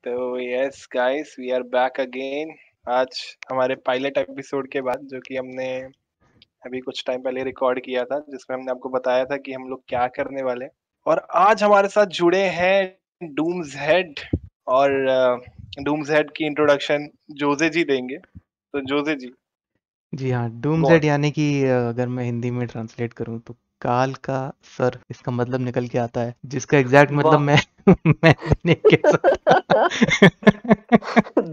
तो yes guys, we are back again. आज हमारे पायलट एपिसोड के बाद, जो कि हमने अभी कुछ टाइम पहले रिकॉर्ड किया था, जिसमें हमने आपको बताया था कि हम लोग क्या करने वाले हैं। और आज हमारे साथ जुड़े हैं डूम्स हेड। और डूम्स हेड की इंट्रोडक्शन जोजे जी देंगे। तो जोजे जी, जी हाँ, गो डूम्सडेड ऑन। यानी कि अगर मैं हिंदी में ट्रांसलेट करूँ तो काल का सर इसका मतलब निकल के आता है, जिसका एग्जैक्ट मतलब वाह मैं मैं भी नहीं कह सकता।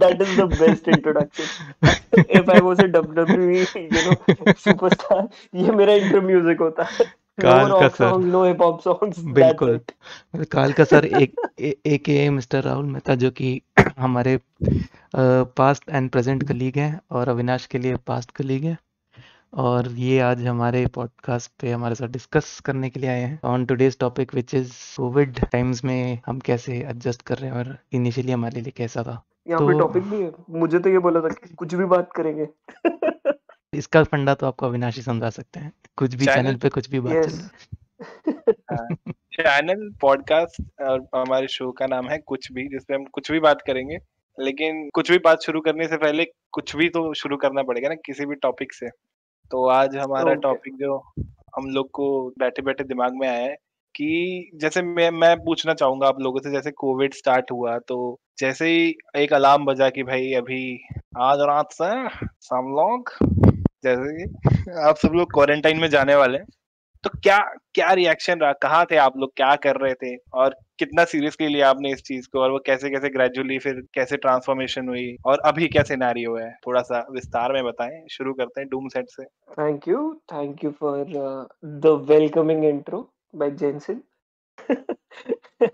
that is the best introduction. If I was a WWE, superstar, ये मेरा intro music होता है. No काल का rock sir, songs, no hip hop songs. That's बिल्कुल। it. काल का सर एक मिस्टर राहुल मेहता, जो कि हमारे पास्ट एंड प्रेजेंट कलीग हैं और अविनाश के लिए पास्ट कलीग हैं। और ये आज हमारे पॉडकास्ट पे हमारे साथ डिस्कस करने के लिए आए हैं on today's topic which is Covid times में हम कैसे एडजस्ट कर रहे हैं और इनिशियली हमारे लिए कैसा था। यहाँ तो कोई टॉपिक भी है? मुझे तो ये बोला था कि कुछ भी बात करेंगे. इसका फंडा तो आपको अविनाश ही समझा सकते हैं, कुछ भी चैनल, चैनल पे कुछ भी बात चल Yes. रहा चैनल पॉडकास्ट और हमारे शो का नाम है कुछ भी, जिसपे हम कुछ भी बात करेंगे। लेकिन कुछ भी बात शुरू करने से पहले कुछ भी तो शुरू करना पड़ेगा ना, किसी भी टॉपिक से। तो आज हमारा Okay. टॉपिक जो हम लोग को बैठे बैठे दिमाग में आया है कि जैसे मैं पूछना चाहूंगा आप लोगों से, जैसे कोविड स्टार्ट हुआ तो जैसे ही एक अलार्म बजा कि भाई अभी आज रात से सब लोग, जैसे कि आप सब लोग क्वारंटाइन में जाने वाले हैं, तो क्या क्या रिएक्शन रहा? कहाँ थे आप लोग, क्या कर रहे थे, और कितना सीरियसली लिया आपने इस चीज को, और वो कैसे कैसे ग्रेजुअली फिर कैसे ट्रांसफॉर्मेशन हुई, और अभी क्या सिनेरियो है, थोड़ा सा विस्तार में बताएं। शुरू करते हैं डूम सेट से। Thank you. Thank you for the welcoming intro by Jensen.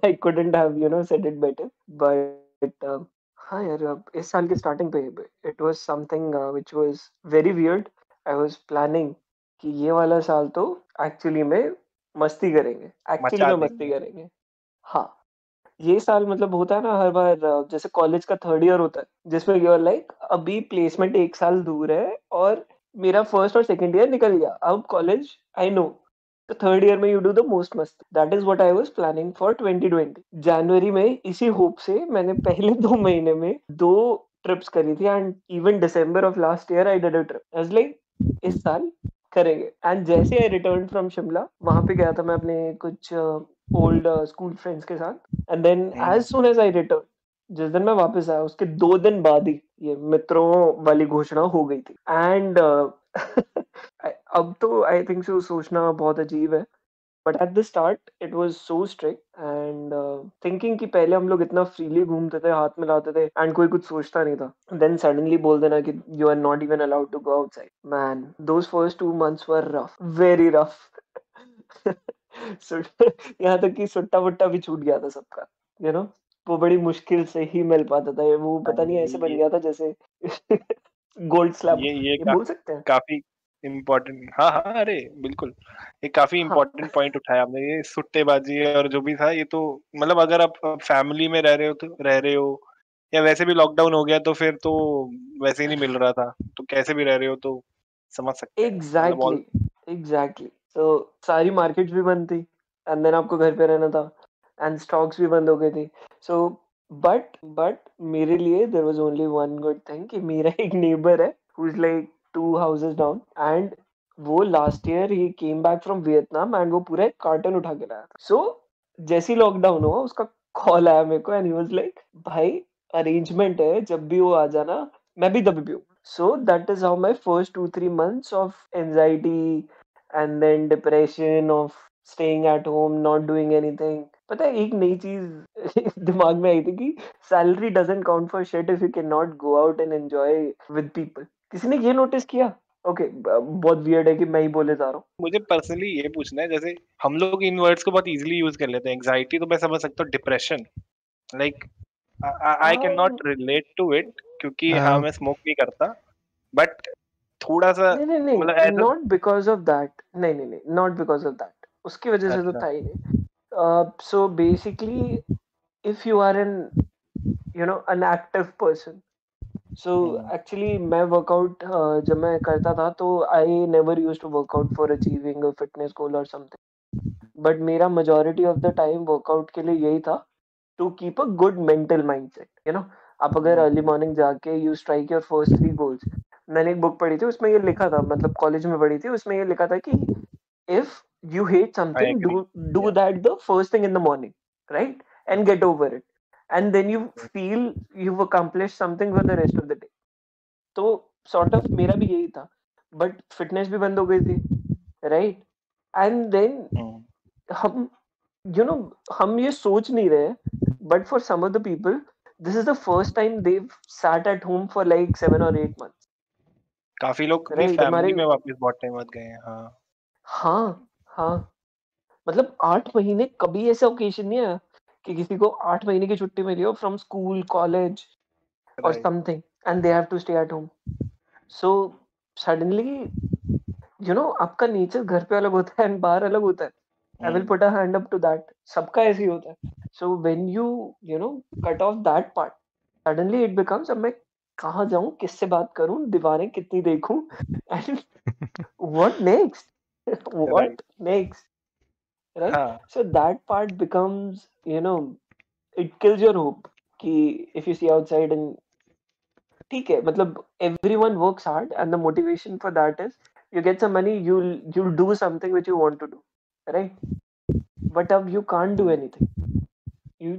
I couldn't have, said it better. But हाँ यार, अब इस साल की स्टार्टिंग पे it was something which was very weird. I was planning कि ये वाला साल तो एक्चुअली में मस्ती करेंगे. एक्चुअली मचा में मस्ती देंगे। करेंगे. हाँ, ये साल मतलब होता है ना हर बार, जैसे कॉलेज का थर्ड ईयर होता है जिसमें यू आर लाइक अभी प्लेसमेंट एक साल दूर है और मेरा फर्स्ट और सेकंड ईयर निकल गया, अब कॉलेज आई नो. तो थर्ड ईयर में यू डू द मोस्ट मस्त. That is what I was planning for 2020. जनवरी में इसी होप से मैंने पहले 2 महीने में 2 ट्रिप्स करी थी. And even December of last year I did a trip. I was like इस साल करेंगे. एंड जैसे आई रिटर्न फ्रॉम शिमला, वहां पे गया था मैं अपने कुछ ओल्ड स्कूल फ्रेंड्स के साथ. And then as soon as I return, जिस दिन मैं वापस आया उसके 2 दिन बाद ही ये मित्रों वाली घोषणा हो गई थी. एंड अब तो आई थिंक सो सोचना बहुत अजीब है, but at the start it was so strict. And thinking कि पहले हम लोग इतना फ्रीली घूमते थे, हाथ मिलाते थे एंड कोई कुछ सोचता नहीं था, देन सडनली बोल देना कि you are not even allowed to go outside. Man, those first 2 months were rough, very rough. यहाँ तक कि सुट्टा वुट्टा भी छूट गया था सबका. यू नो वो बड़ी मुश्किल से ही मिल पाता था. वो हाँ, पता नहीं ऐसे बन ये गया था जैसे गोल्ड स्लैब. ये ये का, बोल सकते हैं. काफी इम्पोर्टेंट। हाँ हाँ, अरे बिल्कुल, ये काफी हाँ. इम्पोर्टेंट पॉइंट उठाया आपने। ये सुट्टेबाजी और जो भी था, ये तो मतलब अगर आप फैमिली में रह रहे हो तो रह रहे हो, या वैसे भी लॉकडाउन हो गया तो फिर तो वैसे ही नहीं मिल रहा था, तो कैसे भी रह रहे हो तो समझ सकते हैं मतलब एग्जैक्टली. ऑल। एग्जैक्टली. तो सारी मार्केट्स भी बंद थी एंड देन आपको घर पे रहना था एंड स्टॉक्स भी बंद हो गए थे. सो बट मेरे लिए there was only one good thing कि मेरा एक नेबर है who is like 2 houses down. And वो लास्ट ईयर ही came back from Vietnam and वो पूरा एक कार्टन उठा के लाया था. सो जैसे ही लॉकडाउन हुआ उसका कॉल आया मेरे को एंड ही वाज लाइक भाई अरेंजमेंट है, जब भी वो आ जाना मैं भी तभी भी हूँ. So that is how my first 2-3 months of anxiety and then depression of staying at home, not doing anything. पता है एक नई चीज दिमाग में आई थी कि salary doesn't count for shit if you cannot go out and enjoy with people. किसी ने ये नोटिस किया? ओके, बहुत वियर्ड है कि मैं ही बोले जा रहा हूँ. मुझे पर्सनली ये पूछना है, जैसे हम लोग इन वर्ड्स को बहुत इजीली यूज कर लेते हैं। एंग्जाइटी तो मैं समझ सकता हूँ, depression like I can not relate to it, क्योंकि हाँ था। मैं स्मोक नहीं करता, बट थोड़ा सा नहीं नहीं मतलब नहीं, ऐसा। Not because of that. नहीं नहीं नहीं, नॉट बिकॉज ऑफ दैट. उसकी वजह से तो अच्छा। था ही नहीं. So basically if you are an an active person. So hmm, actually मैं वर्कआउट जब मैं करता था तो I never use to workout for achieving a fitness goal और समथिंग. बट मेरा majority of the time workout के लिए यही था to keep a good mental mindset. आप अगर अर्ली मॉर्निंग जाके you strike your first 3 goals. मैंने एक बुक पढ़ी थी, उसमें ये लिखा था, मतलब कॉलेज में पढ़ी थी, उसमें ये लिखा था कि if you hate I something, agree. do Yeah. that the first thing in the morning, right? And get over it, and then you feel you've accomplished something for the rest of the day. तो sort of मेरा भी यही था, but fitness भी बंद हो गई थी, right? And then Hmm. हम हम ये सोच नहीं रहे, but for some of the people this is the first time they've sat at home for like 7 or 8 months, काफी लोग अपनी right? फैमिली हमारे में वापस बहुत टाइम बाद गए हैं. हाँ. हाँ, मतलब 8 महीने कभी ऐसा ओकेजन नहीं आया कि किसी को 8 महीने की छुट्टी मिली हो from school, college or Right. something, and they have to stay at home. So suddenly, आपका नेचर घर पे अलग होता है and बाहर अलग होता है. I will put a hand up to that. सबका ऐसे ही होता है. So when you cut off that part, suddenly it becomes, अब मैं कहाँ जाऊँ, किससे बात करूँ, दीवारें कितनी देखूँ, and what next? Right. What next? Right? हाँ. So that part becomes, it kills your hope. कि if you see outside and ठीक है, मतलब everyone works hard and the motivation for that is you get some money, you'll do something which you want to do, right? But अब you can't do anything. You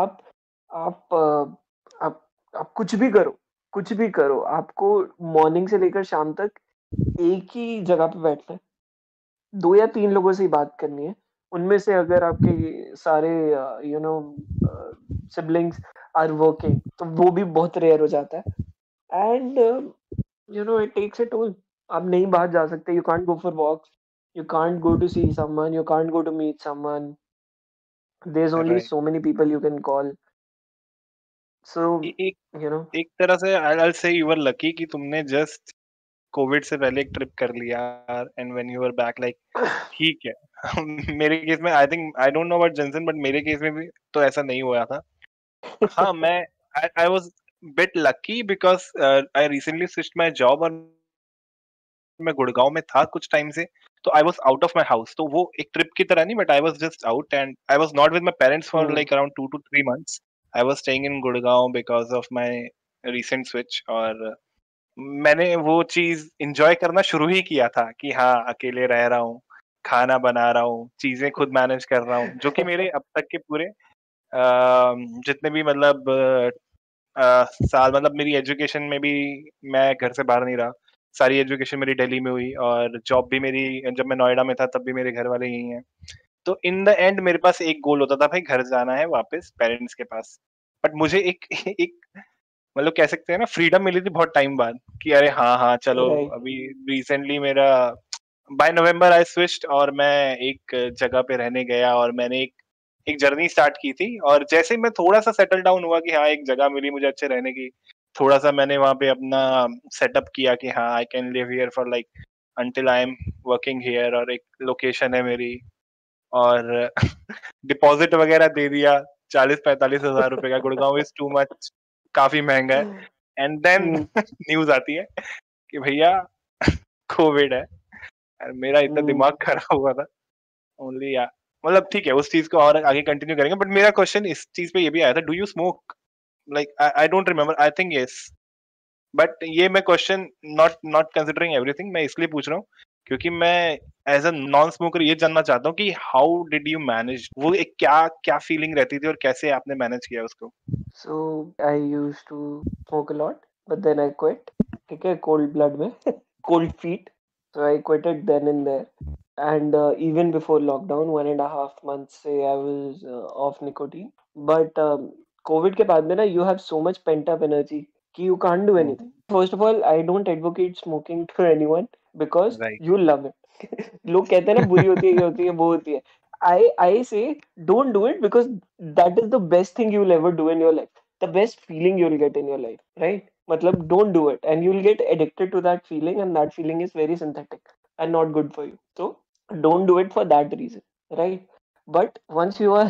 आप आप आप आप कुछ भी करो, आपको मॉर्निंग से लेकर शाम तक एक ही जगह पे बैठना है, 2 या 3 लोगों से ही बात करनी है. उनमें से अगर आपके सारे सिबलिंग्स आर वर्किंग, तो वो भी बहुत रेयर हो जाता है. And it takes a toll. आप नहीं बाहर जा सकते, you can't go for walks, you can't go to see someone, you can't go to meet someone. There's only Right. so many people you can call. So, एक you know, एक तरह से I'll say you were lucky कि तुमने just Covid से पहले एक trip कर लिया and when you were back like ठीक है. मेरे केस में I think I don't know about Jenson but मेरे केस में भी तो ऐसा नहीं हुआ था. हाँ, मैं I was bit lucky because I recently switched my job और मैं गुड़गांव में था कुछ टाइम से. तो I was out of my house. तो वो एक ट्रिप की तरह नहीं but I was just out and I was not with my parents for like around 2 to 3 months. I was staying in Gurgaon because of my recent switch और मैंने वो चीज़ enjoy करना शुरू ही किया था कि हाँ, अकेले रह रहा हूँ, खाना बना रहा हूँ, चीज़ें खुद मैनेज कर रहा हूँ, जो कि मेरे अब तक के पूरे जितने भी मतलब साल मतलब मेरी एजुकेशन में भी मैं घर से बाहर नहीं रहा. सारी एजुकेशन मेरी दिल्ली में हुई और जॉब भी मेरी जब मैं नोएडा में था तब भी मेरे घर वाले यहीं हैं. तो इन द एंड मेरे पास एक गोल होता था भाई घर जाना है वापस पेरेंट्स के पास. बट मुझे एक एक मतलब कह सकते हैं ना फ्रीडम मिली थी बहुत टाइम बाद कि अरे हाँ, चलो right. अभी रिसेंटली मेरा बाय नवंबर आई स्विच्ड और मैं एक जगह पे रहने गया और मैंने एक जर्नी स्टार्ट की थी. और जैसे ही मैं थोड़ा-सा सेटल डाउन हुआ कि हाँ, एक जगह मिली मुझे अच्छे रहने की, थोड़ा-सा मैंने वहाँ पे अपना सेटअप किया कि हाँ, I can live here for like until I am working here और एक लोकेशन है मेरी और डिपॉज़िट वगैरह दे दिया 40-45 हज़ार रुपए का. गुड़गाँव इज़ टू मच काफ़ी महँगा है. एंड देन न्यूज़ आती है कि भैया कोविड है. और मेरा इतना दिमाग खराब हुआ था. ओनली या मतलब ठीक है उस चीज को और आगे कंटिन्यू करेंगे बट मेरा क्वेश्चन इस चीज पे ये भी आया था. Do you smoke like I don't remember I think yes but ये मैं question not not considering everything मैं इसलिए पूछ रहा हूँ क्योंकि मैं एज अ नॉन स्मोकर ये जानना चाहता हूँ कि हाउ डिड यू मैनेज वो एक क्या क्या फीलिंग रहती थी और कैसे आपने मैनेज किया उसको. So I used to smoke a lot, but then I quit. ठीक है, cold blood में, cold feet. So I quit it then and there. And even before lockdown, 1.5 months से I was off nicotine. But COVID के बाद में ना, you have so much pent up energy कि you can't do anything. First of all, I don't advocate smoking to anyone because right. you love it. लोग कहते हैं ना बुरी होती है, ये होती है, वो होती है. I say don't do it because that is the best thing you'll ever do in your life. The best feeling you'll get in your life, right? मतलब don't do it and you'll get addicted to that feeling and that feeling is very synthetic and not good for you. So don't do it for that reason, right? But once you are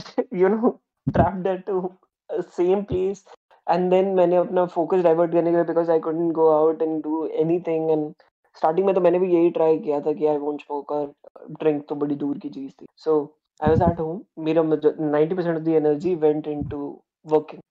trapped at a same place and then मैंने अपना focus divert करने के लिए because I couldn't go out and do anything and starting में तो मैंने भी यही ट्राई किया था कि आई वोंट स्मोक और ड्रिंक तो बड़ी दूर की चीज थी. सो I was at home. मेरा 90% of the energy went into working,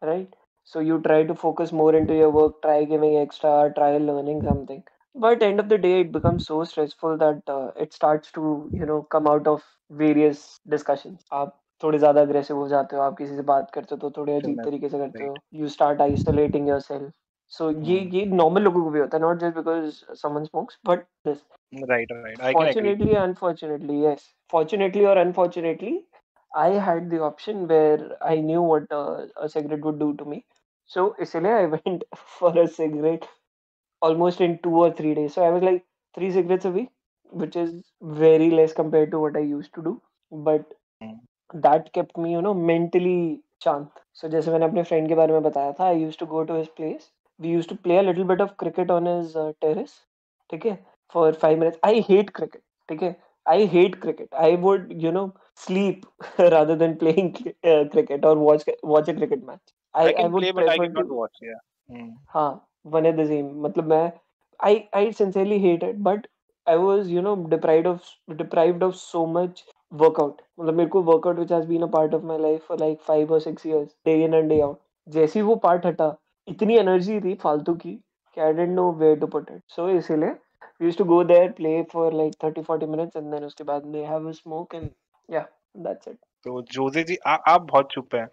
right? So you try to focus more into your work, try giving extra, try learning something. But end of the day, it becomes so stressful that it starts to, come out of various discussions. आप थोड़े ज्यादा aggressive हो जाते हो, आप किसी से बात करते हो तो थोड़े अजीब तरीके से करते Right. हो. You start isolating yourself. So ये normal लोगों को भी होता है, not just because someone smokes, but this. Right. I can agree. Fortunately, unfortunately, yes. Fortunately or unfortunately, I had the option where I knew what a cigarette would do to me. So इसलिए I went for a cigarette almost in 2 or 3 days. So I was like 3 cigarettes a week, which is very less compared to what I used to do. But Mm. that kept me, mentally शांत. So जैसे मैंने अपने friend के बारे में बताया था, I used to go to his place. We used to play a little bit of cricket on his terrace. ठीक है? For 5 minutes. I hate cricket. ठीक है? I hate cricket. I would, sleep rather than playing cricket or watch a cricket match. I I can would play, but I prefer cannot to. watch. Yeah. Mm. हाँ, one and the same. मतलब मैं I sincerely hate it, but I was, deprived of so much workout. मतलब मेरे को workout which has been a part of my life for like 5 or 6 years, day in and day out. जैसे ही वो part हटा, इतनी energy थी फालतू की कि I didn't know where to put it. So इसीलिए we used to go there, play for like 30-40 minutes, and then उसके बाद में have a smoke, and yeah, that's it. तो जोजे जी आप बहुत चुप हैं।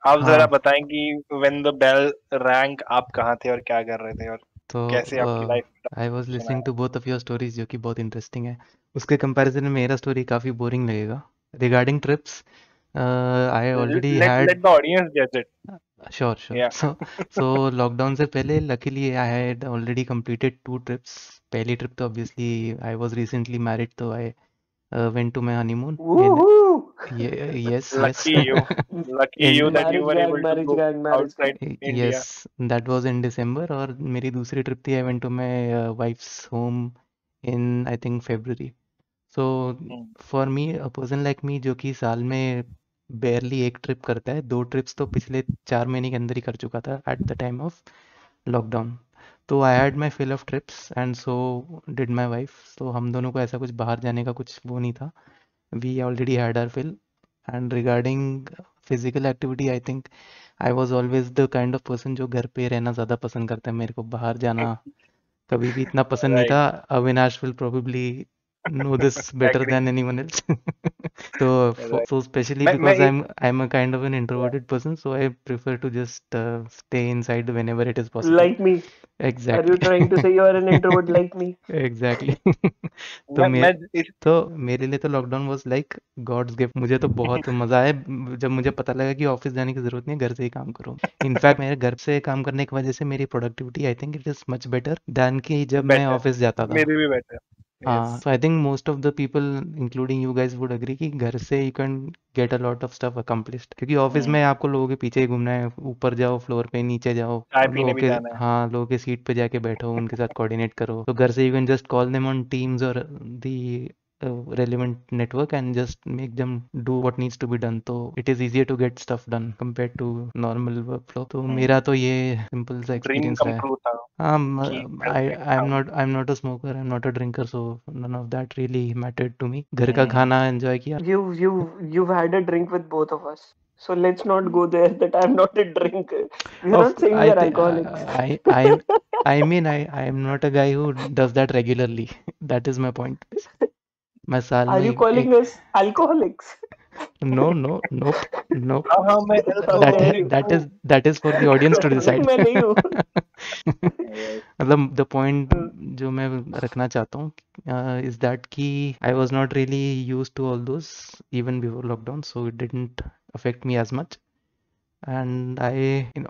आप जरा हाँ बताएं कि व्हेन द बेल रैंक आप कहाँ थे और क्या कर रहे थे और तो कैसे आपकी लाइफ आई वॉज सुना listening to both of your stories जो कि बहुत इंटरेस्टिंग है। उसके कंपैरिजन में मेरा स्टोरी काफ़ी बोरिंग लगेगा। रिगार्डिंग ट्रिप्स आई है। Already let had the audience जज it. Sure sure yeah so lockdown से पहले luckily I had already completed 2 trips. पहली ट्रिप तो obviously I was recently married तो I went to my honeymoon in Woohoo! Yes yes lucky you that you Marriage were gang, able to marriage go gang, marriage gang. Outside India. Yes that was in December और मेरी दूसरी trip थी आई went to my wife's home in I think February. So for me a person like me जो कि साल में बेयरली एक trip करता है, 2 ट्रिप्स तो पिछले 4 महीने के अंदर ही कर चुका था at the time of lockdown. तो I had my fill of trips and so did my wife. तो हम दोनों को ऐसा कुछ बाहर जाने का कुछ वो नहीं था, we already had our fill. And regarding physical activity I think I was always the kind of person जो घर पे रहना ज़्यादा पसंद करता है। मेरे को बाहर जाना कभी भी इतना पसंद नहीं राइट था। Avinash will probably know this better agree than anyone else. तो राइट। so specially मैं because I'm a kind of an yeah, introverted person, so I prefer to just stay inside whenever it is possible. Like me. Are Exactly. you trying to say you are an introvert like me? Exactly. तो मैं इस तो मेरे लिए तो lockdown was like god's gift. मुझे तो बहुत मजा आया जब मुझे पता लगा कि ऑफिस जाने की जरूरत नहीं है, घर से ही काम करो। इनफैक्ट मेरे घर से काम करने की वजह से मेरी productivity I think it is much better than कि जब मैं बेटर ऑफिस जाता था। मेरे भी बेटर। हाँ, so I think most of the people including you guys would agree कि घर से you can get a lot of stuff accomplished, क्योंकि ऑफिस में आपको लोगों के पीछे ही घूमना है, ऊपर जाओ फ्लोर पे, नीचे जाओ, चाय और पीने भी जाना है। हाँ लोगों के सीट पे जाके बैठो, उनके साथ कोऑर्डिनेट करो। तो घर से you can just call them on teams और दी relevant network and just make them do what needs to be done, तो it is easier to get stuff done compared to normal workflow। तो मेरा तो ये सिंपल सा dream experience कम रहा है। True था कि घर पे I'm खाऊं। not a smoker, I'm not a drinker, so none of that really mattered to me। घर का खाना एंजॉय किया। You've had a drink with both of us. So let's not go there that I'm not a drinker. We're Of not saying I we're think alcoholics. I mean I am not a guy who does that regularly। That is my point। मैं साल Are में you calling एक us alcoholics? nope nope हाँ मैं Okay, are alcoholic you? हूँ। that is for the audience to decide। मैं नहीं हूँ. मतलब द पॉइंट जो मैं रखना चाहता हूँ इज दैट कि I was not really use to all those even before lockdown, so it didn't affect me as much. And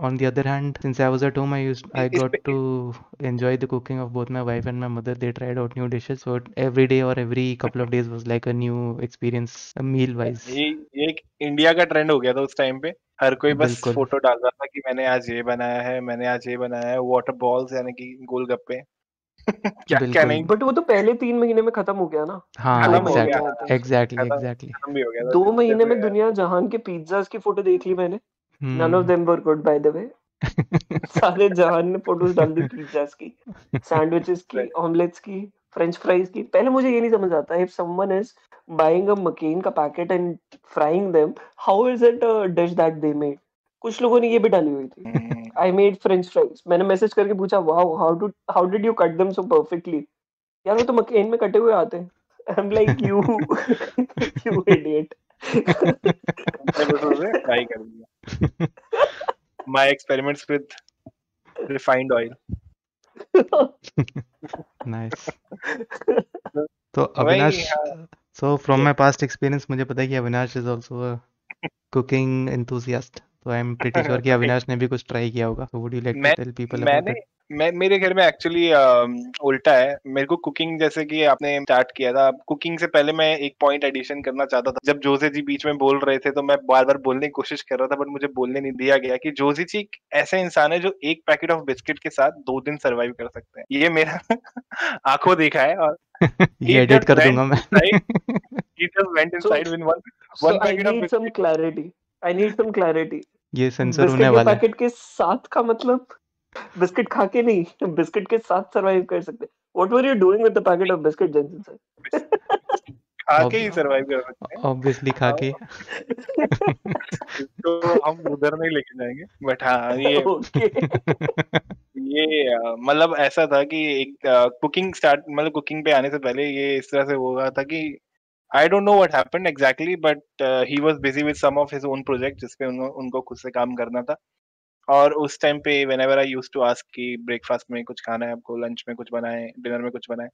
on the other hand, since I was at home, I इस got पे to enjoy the cooking of both my wife and my mother। They tried out new dishes, so every day or every couple of days was like a new experience, meal wise। ये एक India का trend हो गया था उस time पे। हर कोई बस बिल्कुल फोटो डाल रहा था कि मैंने आज ये बनाया है, मैंने आज ये बनाया है, वाटर बॉल्स यानी कि गोलगप्पे। क्या क्या बिल्कुल। नहीं But वो तो पहले 3 महीने में खत्म हो गया ना. हाँ 2 खत्म हो महीने गया। में I think. एग्जैक्टली खत्म एग्जैक्टली। खत्म भी हो गया था 2 महीने में जैसे दुनिया जहान के पिज्जाज की फोटो देख ली मैंने. None of hmm. them were good, by the way. सारे जहान ने फोटोज डाल दी पिज्जाज की, सैंडविचेस की, ऑमलेट्स की, फ्रेंच फ्राइज की, पहले मुझे ये नहीं समझ आता, if someone is buying a McCain का packet and frying them, how is it a dish that they made? कुछ लोगों ने ये भी डाली हुई थी, आई मेड फ्रेंच फ्राइज। मैंने मैसेज करके पूछा, wow, how did you cut them so perfectly? यार वो तो मकेन में कटे हुए आते हैं। I am like, you you idiot. हमने बस उसे फ्राई कर दिया। My experiments with refined oil. Nice. तो वही Avinash, so from yes. My past experience मुझे पता है कि Avinash is also a cooking enthusiast, तो आई एम प्रीटी श्योर कि अविनाश ने भी कुछ ट्राई किया होगा। So would you like to मैं टेल पीपल अबाउट मैंने इट? मेरे घर में एक्चुअली उल्टा है। मेरे को कुकिंग, जैसे कि आपने स्टार्ट किया था, कुकिंग से पहले मैं एक पॉइंट एडिशन करना चाहता था। जब जोसे जी बीच में बोल रहे थे तो मैं बार बार बोलने की कोशिश कर रहा था, बट मुझे बोलने नहीं दिया गया कि जोसे जी एक ऐसे इंसान है जो एक पैकेट ऑफ बिस्किट के साथ 2 दिन सर्वाइव कर सकते हैं। ये मेरा आंखों देखा है। और ये एडिट कर दूंगा मैं। he just went So, inside with one so I packet of need some biscuit. clarity. I need some clarity. ये सेंसर होने बिस्किट के वाला है। पैकेट के साथ का मतलब बिस्किट खा के नहीं, बिस्किट के साथ सरवाइव कर सकते। What were you doing with the packet of biscuit, Jensen sir? खा के ही सर्वाइव कर सकते हैं। ऑब्वियसली खा के। इसको हम उधर नहीं लेके जाएंगे, बट हाँ Okay. ये मतलब ऐसा था कि एक कुकिंग स्टार्ट, मतलब कुकिंग पे आने से पहले ये इस तरह से हुआ था कि I don't know what happened exactly, but he was busy with some of his own project जिसपे उनको खुद से काम करना था। और उस टाइम पे whenever I used to ask कि ब्रेकफास्ट में कुछ खाना है आपको, लंच में कुछ बनाएं, डिनर में कुछ बनाएं,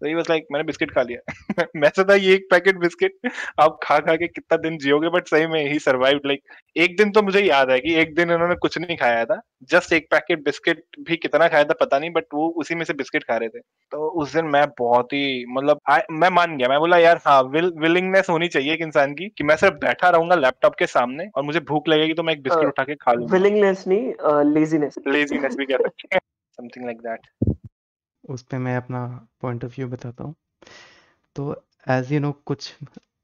तो ही वाज लाइक मैंने बिस्किट खा लिया। मैं सोचा ये एक पैकेट बिस्किट आप खा खा के कितना दिन जियोगे, बट सही में ही सर्वाइव्ड। लाइक एक दिन तो मुझे याद है कि एक दिन उन्होंने कुछ नहीं खाया था, जस्ट एक पैकेट बिस्किट, भी कितना खाया था पता नहीं, बट वो उसी में से बिस्किट खा रहे थे। तो उस दिन मैं बहुत ही मतलब मैं मान गया, मैं बोला यार हाँ, विलिंगनेस होनी चाहिए एक इंसान की कि मैं सिर्फ बैठा रहूंगा लैपटॉप के सामने और मुझे भूख लगेगी तो मैं एक बिस्किट उठा के खा लूंगा। Willingness नहीं, laziness. लेजीनेस भी कह सकते हैं, समथिंग लाइक दैट। उस पे मैं अपना पॉइंट ऑफ व्यू बताता हूँ। तो एज यू नो, कुछ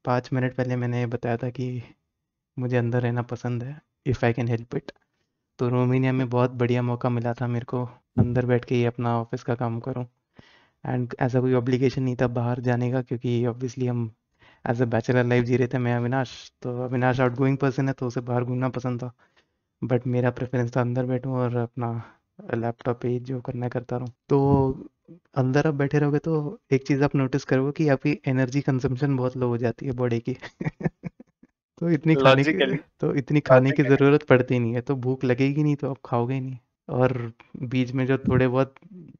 5 मिनट पहले मैंने ये बताया था कि मुझे अंदर रहना पसंद है, if I can help it. तो रोमानिया में बहुत बढ़िया मौका मिला था मेरे को अंदर बैठ के ही अपना ऑफिस का काम करूं, एंड ऐसा कोई ऑब्लिगेशन नहीं था बाहर जाने का, क्योंकि ऑब्वियसली हम एज अ बैचलर लाइफ जी रहे थे। मैं अविनाश, तो अविनाश आउट गोइंग पर्सन है तो उसे बाहर घूमना पसंद था, बट मेरा प्रेफरेंस था अंदर बैठूं और अपना लैपटॉप पे ही जो करना है करता रहूं। तो अंदर आप बैठे रहोगे तो एक चीज़ आप नोटिस करोगे कि आपकी एनर्जी कंजम्पशन बहुत लो हो जाती है बॉडी की। तो इतनी खाने की लॉजिकली तो इतनी खाने की ज़रूरत पड़ती नहीं है, तो भूख लगेगी नहीं तो आप खाओगे ही नहीं। और बीच में जो थोड़े बहुत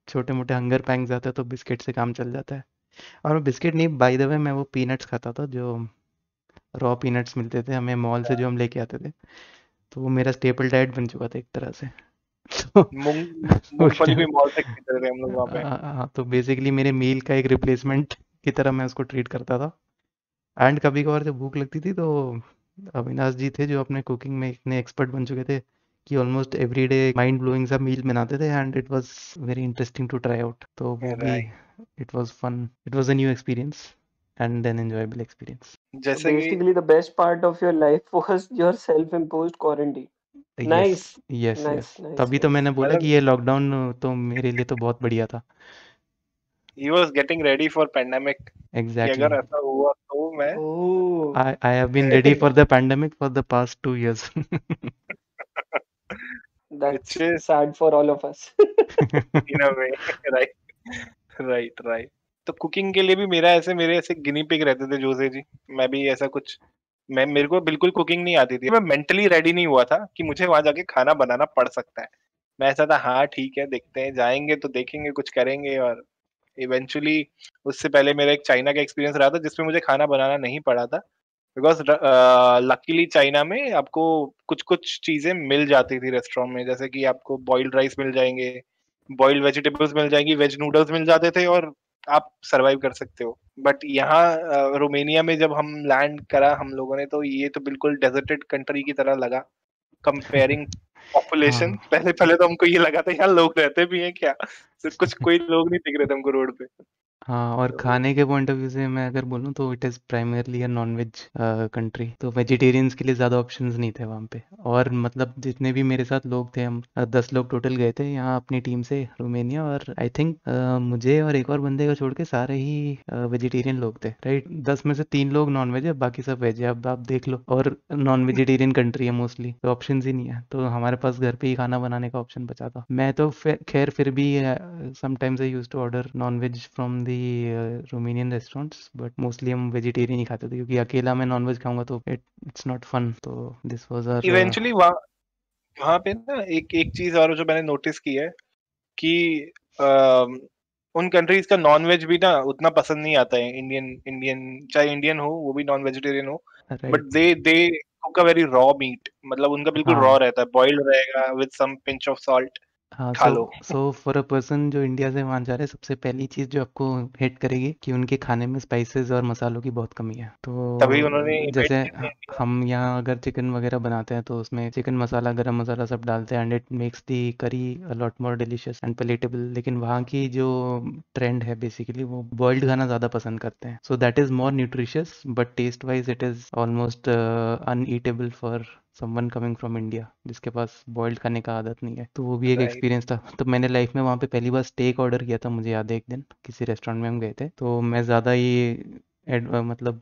छोटे मोटे हंगर पैंग्स आते हैं तो बिस्किट से काम चल जाता है। और बिस्किट नहीं, बाय द वे मैं वो पीनट्स खाता था, जो रॉ पीनट्स मिलते थे हमें मॉल से, जो हम लेके आते थे। तो वो मेरा स्टेपल डाइट बन चुका था एक तरह से। तो उस मूंगफली भी टाइम मॉल से खरीदते थे हम लोग वहाँ पे। हाँ, तो बेसिकली मेरे मील का एक रिप्लेसमेंट की तरह मैं उसको ट्रीट करता था। एंड कभी कभार जब भूख लगती थी तो अविनाश जी थे जो अपने कुकिंग में इतने एक्सपर्ट बन चुके थे कि almost every day mind blowing सा मील बनाते थे, and it was very interesting to try out. तो वो भी, right, it was fun, it was a new experience and an enjoyable experience. So जैसे कि basically, the best part of your life was your self-imposed quarantine. Yes, Nice, yes, nice, yes, nice, तभी तो nice. मैंने बोला कि मतलब ये lockdown तो मेरे लिए तो बहुत बढ़िया था। He was getting ready for pandemic, कि एग्जैक्टली, अगर ऐसा हुआ तो मैं Oh, I have been ready for the pandemic for the past 2 years. Which that's is sad for all of us. In a way. Right, right. तो cooking के लिए भी मेरे ऐसे गिनी पिग रहते थे जोसे जी। मैं भी ऐसा कुछ, मैं मेरे को बिल्कुल कुकिंग नहीं आती थी। मैं मेंटली रेडी नहीं हुआ था कि मुझे वहां जाके खाना बनाना पड़ सकता है। मैं ऐसा था, हाँ ठीक है, देखते हैं, जाएंगे तो देखेंगे, कुछ करेंगे। और इवेंचुअली उससे पहले मेरा एक चाइना का एक्सपीरियंस रहा था जिसमें मुझे खाना बनाना नहीं पड़ा था, बिकॉज लकीली चाइना में आपको कुछ कुछ चीजें मिल जाती थी रेस्टोरेंट में, जैसे कि आपको बॉइल्ड राइस मिल जाएंगे, बॉइल्ड वेजिटेबल्स मिल जाएंगी, वेज नूडल्स मिल जाते थे, और आप सरवाइव कर सकते हो। बट यहाँ रोमेनिया में जब हम लैंड करा हम लोगों ने, तो ये तो बिल्कुल डेजर्टेड कंट्री की तरह लगा कंपेयरिंग पॉपुलेशन। हाँ, पहले पहले तो हमको ये लगा था यार लोग रहते भी हैं क्या, सिर्फ कुछ कोई लोग नहीं दिख रहे थे हमको रोड पे। हाँ, और तो खाने के पॉइंट ऑफ व्यू से मैं अगर बोलूँ तो it is primarily a non veg country, तो वेजिटेरियंस के लिए ज़्यादा ऑप्शंस नहीं थे वहाँ पे। और मतलब जितने भी मेरे साथ लोग थे, हम 10 लोग टोटल गए थे यहाँ अपनी टीम से रोमेनिया, और आई थिंक मुझे और एक और बंदे को छोड़ के सारे ही वेजिटेरियन लोग थे, राइट। 10 में से 3 लोग नॉन वेज है, बाकी सब वेज है। अब आप देख लो, और नॉन वेजिटेरियन कंट्री है मोस्टली, तो ऑप्शन ही नहीं है, तो हमारे पास घर पे ही खाना बनाने का ऑप्शन बचा था। मैं तो खैर फिर भी sometimes I used to order non veg from the Romanian restaurants, but mostly हम वेजिटेरियन ही खाते थे, क्योंकि अकेला मैं नॉन वेज खाऊंगा तो इट्स नॉट फन। तो दिस वाज आवर इवेंचुअली वहाँ वहाँ पे ना एक एक चीज और जो मैंने नोटिस की है कि अम, उन कंट्रीज का नॉन वेज भी ना उतना पसंद नहीं आता है इंडियन इंडियन चाहे इंडियन हो वो भी नॉन वेजिटेरियन हो, but right. They cook a very raw meat, मतलब उनका बिल्कुल रॉ हाँ रहता है, बॉइल्ड रहेगा with some pinch of salt, हाँ, खा सो लो। सो फॉर अ पर्सन जो इंडिया से वहाँ जा रहे हैं, सबसे पहली चीज़ जो आपको हिट करेगी कि उनके खाने में स्पाइसेस और मसालों की बहुत कमी है। तभी उन्होंने तो इन्वाइट जैसे किया था इंडिया। हम यहाँ अगर चिकन वगैरह बनाते हैं तो उसमें चिकन मसाला, गरम मसाला सब डालते हैं, एंड इट मेक्स दी करी a lot more delicious and पेलेटेबल। लेकिन वहाँ की जो ट्रेंड है बेसिकली, वो बॉइल्ड खाना ज़्यादा पसंद करते हैं। So that is more nutritious, but taste wise it is almost uneatable for someone coming from India, जिसके पास बॉइल्ड खाने का आदत नहीं है। तो वो भी एक राइट। एक्सपीरियंस था। तो मैंने लाइफ में वहाँ पे पहली बार स्टेक ऑर्डर किया था, मुझे याद है। एक दिन किसी रेस्टोरेंट में हम गए थे, तो मैं ज़्यादा ही मतलब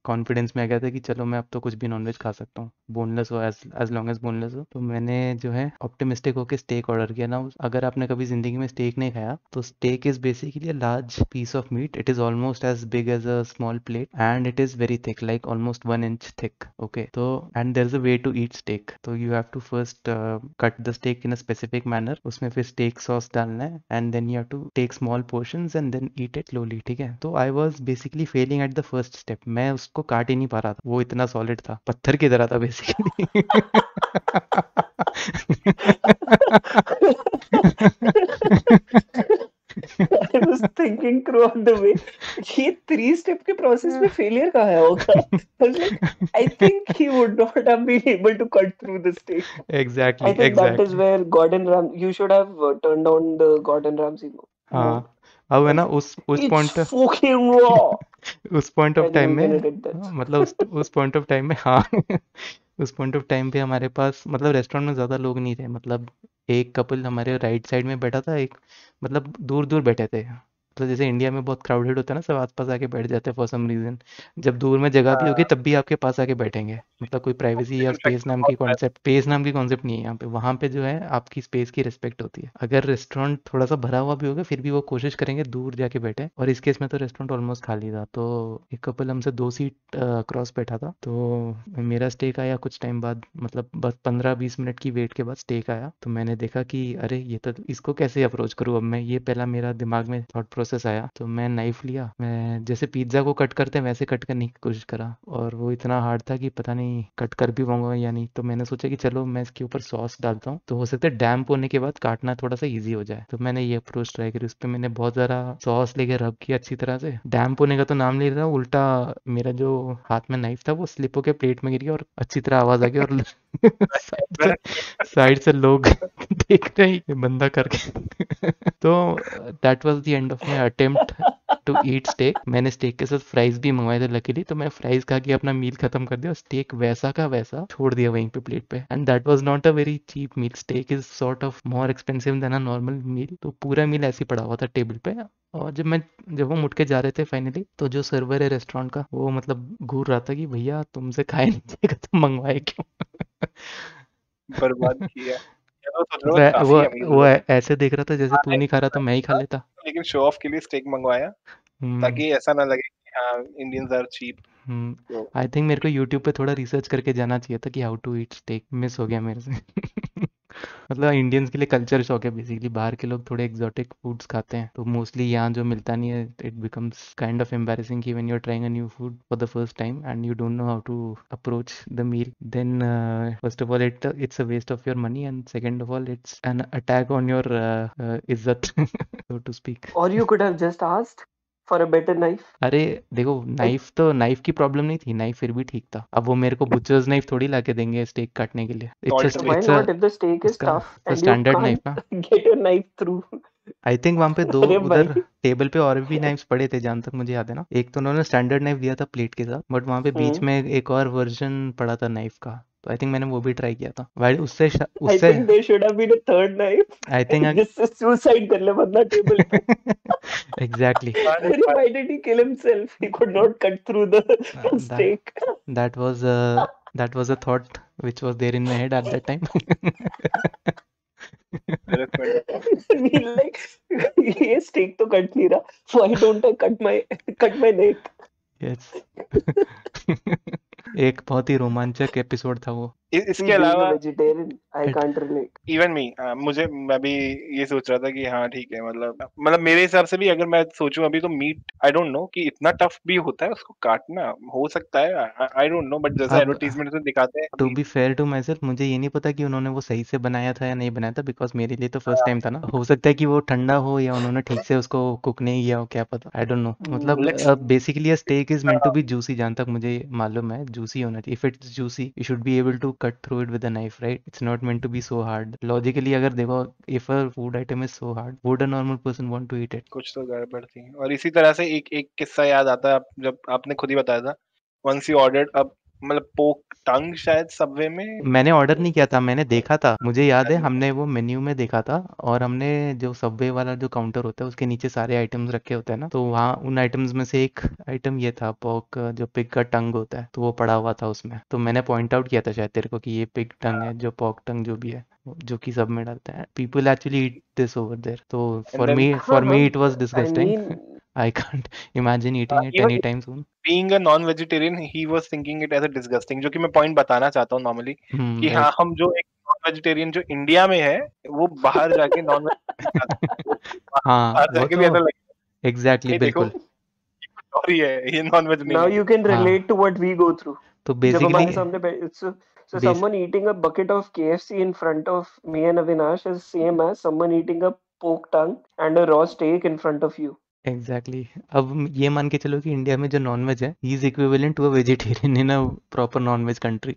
कॉन्फिडेंस में आ गया था कि चलो मैं अब तो कुछ भी नॉनवेज खा सकता हूँ, बोनलेस हो, एज लॉन्ग एज बोनलेस हो। तो मैंने जो है ऑप्टिमिस्टिक होकर स्टेक ऑर्डर किया ना। अगर आपने कभी ज़िंदगी में स्टेक नहीं खाया, तो steak is basically a large piece of meat. It is almost as big as a small plate, and it is very thick, like almost 1 inch thick. Okay, तो and there is a way to eat steak. तो you have to first cut the steak in a specific manner, उसमें फिर steak sauce डालना है, and then you have to take small portions and then eat it slowly, ठीक है। तो I was basically failing at the first step. मैं उसको काट ही नहीं पा रहा था, वो इतना सॉलिड था, पत्थर की तरह था basically. I was thinking throughout the way, ये 3 step के process में failure कहाँ होगा? I was like, I think he would not have been able to cut through the steak. I exactly think that is exactly. where Gordon Ramsay, you should have turned on the Gordon Ramsay mode. हाँ, अब है ना Like, उस it's point fucking raw! उस point of And time you में, then did that. मतलब उस point of time में, हाँ। उस पॉइंट ऑफ टाइम पे हमारे पास मतलब रेस्टोरेंट में ज़्यादा लोग नहीं थे। मतलब एक कपल हमारे राइट साइड में बैठा था, एक मतलब दूर दूर बैठे थे। तो जैसे इंडिया में बहुत क्राउडेड होता है ना, सब आसपास आके बैठ जाते हैं फॉर सम रीज़न। जब दूर में जगह भी होगी हाँ, तब भी आपके पास आके बैठेंगे, मतलब कोई प्राइवेसी या कम्युनिकेशन स्पेस फैक्टर नाम की बहुत रहता कॉन्सेप्ट, नहीं है यहाँ पे। वहाँ पे जो है आपकी स्पेस की रिस्पेक्ट होती है। अगर रेस्टोरेंट थोड़ा सा भरा हुआ भी होगा, फिर भी वो कोशिश करेंगे दूर जाके बैठे, और इस केस में तो रेस्टोरेंट ऑलमोस्ट खाली था। तो एक कपल हमसे 2 सीट क्रॉस बैठा था। तो मेरा स्टेक आया कुछ टाइम बाद, मतलब बस 15-20 मिनट की वेट के बाद स्टेक आया। तो मैंने देखा कि अरे ये तो, इसको कैसे अप्रोच करूँ अब मैं, ये पहला मेरा दिमाग में थॉट प्रोसेस आया। तो मैं नाइफ लिया, मैं जैसे पिज्ज़ा को कट करते हैं वैसे कट करने की कोशिश करा, और वो इतना हार्ड था कि पता नहीं कट कर भी पाऊंगा या नहीं। तो मैंने सोचा कि चलो मैं इसके ऊपर सॉस डालता हूँ, तो हो सकता है डैम्प होने के बाद काटना थोड़ा सा ईजी हो जाए। तो मैंने ये अप्रोच ट्राई करी। उस पर मैंने बहुत ज़्यादा सॉस लेके रब किया अच्छी तरह से। डैम्प होने का तो नाम नहीं रहा, उल्टा मेरा जो हाथ में नाइफ था वो स्लिप होके प्लेट में गिर गया, और अच्छी तरह आवाज़ आ गई, और है। साइड से लोग देख रहे हैं ये बंदा करके। तो that was the end of my attempt to eat steak. मैंने स्टेक के साथ फ्राइज भी मंगवाए थे लकीली, तो मैं फ्राइज खा के अपना मील खत्म कर दिया, और स्टेक वैसा का वैसा छोड़ दिया वहीं पे प्लेट पे। And that was not a very cheap meal. Steak is sort of more expensive than a normal meal. तो पूरा मील ऐसे ही पड़ा हुआ था टेबल पे। और जब वो मुड़ के जा रहे थे फाइनली, तो जो सर्वर है रेस्टोरेंट का, वो मतलब घूर रहा था कि भैया तुमसे खाए नहीं जाएगा तो मंगवाए क्यों। बर्बाद किया। मैं तो सोच रहा हूँ वह वो काफी अमीर वो लोग ऐसे देख रहा था जैसे तू खाने नहीं खा रहा तो मैं ही खा था, लेता। लेकिन शो ऑफ के लिए स्टेक मंगवाया हम्म। ताकि ऐसा ना लगे कि हाँ इंडियंस आर चीप। तो आई थिंक मेरे को यूट्यूब पे थोड़ा रिसर्च करके जाना चाहिए था कि how to eat steak. Miss हो गया मेरे से। मतलब इंडियंस के लिए कल्चर शॉक है बेसिकली। बाहर के लोग थोड़े एग्जॉटिक फूड्स खाते हैं, तो मोस्टली यहाँ जो मिलता नहीं है, it becomes kind of embarrassing कि when you are trying a new food for the first time and you don't know how to approach the meal, then first of all it's a waste of your money, and second of all it's an attack on your इज्जत, so to speak. Or you could have just asked for a better knife. अरे देखो, Like, knife की problem नहीं थी, knife फिर भी ठीक था। अब वो मेरे को बुचर्स नाइफ थोड़ी ला के देंगे स्टेक काटने के लिए। Salt why based. It's a not if the steak is उसका tough and you standard knife can't ना। get a knife through? I think वहां पे दो अरे उधर भाई। टेबल पे और भी नाइफ्स पड़े थे, जहां तक मुझे याद है ना। एक तो उन्होंने स्टैंडर्ड नाइफ दिया था प्लेट के साथ, बट वहां पे बीच हम्म। में एक और वर्जन पड़ा था नाइफ का, तो आई थिंक मैंने वो भी ट्राई किया था भाई। उससे आई उससे think there should have been a third I knife think जिससे सुसाइड कर ले बंदा टेबल पे। एग्जैक्टली अरे अरे why did he kill himself? He could not cut through the that steak. That was that was a thought which was there in my head at that time. harassment. I mean, like, ये steak तो cut नहीं रहा. Why don't I cut my neck? Yes. एक बहुत ही रोमांचक episode था वो। इसके See, being a अलावा vegetarian, I It, can't relate. Even me मैं भी ये सोच रहा था कि हाँ ठीक है, मतलब मेरे हिसाब से भी अगर मैं सोचूं अभी तो मीट आई डोंट नो कि इतना टफ भी होता है उसको काटना, हो सकता है, आई डोंट नो, बट जैसे अब एडवर्टीजमेंट में दिखाते हैं टू कि be fair to myself, मुझे ये नहीं पता कि उन्होंने वो सही से बनाया था या नहीं बनाया था, बिकॉज मेरे लिए तो फर्स्ट टाइम था ना। हो सकता है कि वो ठंडा हो या उन्होंने ठीक से उसको कुक नहीं किया हो, क्या पता, आई डोंट नो। मतलब let's basically a steak is meant to be juicy, जहां तक मुझे मालूम है जूसी होना चाहिए। If it's juicy you should be able to cut through it with a knife, right? It's not meant to be so hard. Logically अगर देखो, if a food item is so hard, would a normal person want to eat it? कुछ तो गड़बड़ थी। और इसी तरह से एक एक किस्सा याद आता है, जब आपने खुद ही बताया था, वंस यू ऑर्डर्ड अब मतलब पोक टंग शायद सबवे में। मैंने ऑर्डर नहीं किया था, मैंने देखा था, मुझे याद है अरे हमने वो मेन्यू में देखा था। और हमने जो सबवे वाला जो काउंटर होता है उसके नीचे सारे आइटम्स रखे होते हैं ना, तो वहाँ उन आइटम्स में से एक आइटम ये था, पोक, जो पिग का टंग होता है, तो वो पड़ा हुआ था उसमें। तो मैंने पॉइंट आउट किया था शायद तेरे को कि ये पिग टंग है, जो पोक टंग जो भी है, जो कि सब में डालते हैं। People actually eat this over there, तो एंड देन हाँ फॉर हाँ. Me it was I disgusting. mean, I can't imagine eating it even any time soon. Being a non vegetarian he was thinking it as a disgusting, जो कि मैं point बताना चाहता हूँ normally कि हाँ, राइट। हम जो एक नॉन वेजिटेरियन जो इंडिया में है वो बाहर जाके नॉन वेजिटेरियन खाते हैं, वो हाँ, बाहर वो जाके तो भी ऐसा लगेगा एग्जैक्टली कि देखो बिल्कुल। ये कुछ और ही है, ये नॉन वेज नहीं now है। you can हाँ, relate to what we go through. तो जब बेसिकली हमारे सामने so base someone eating a bucket of KFC in front of me and Avinash is same as someone eating a pork tongue and a raw steak in front of you. Exactly अब ये मान के चलो कि India में जो non veg है, he is equivalent to a vegetarian in a proper non veg country.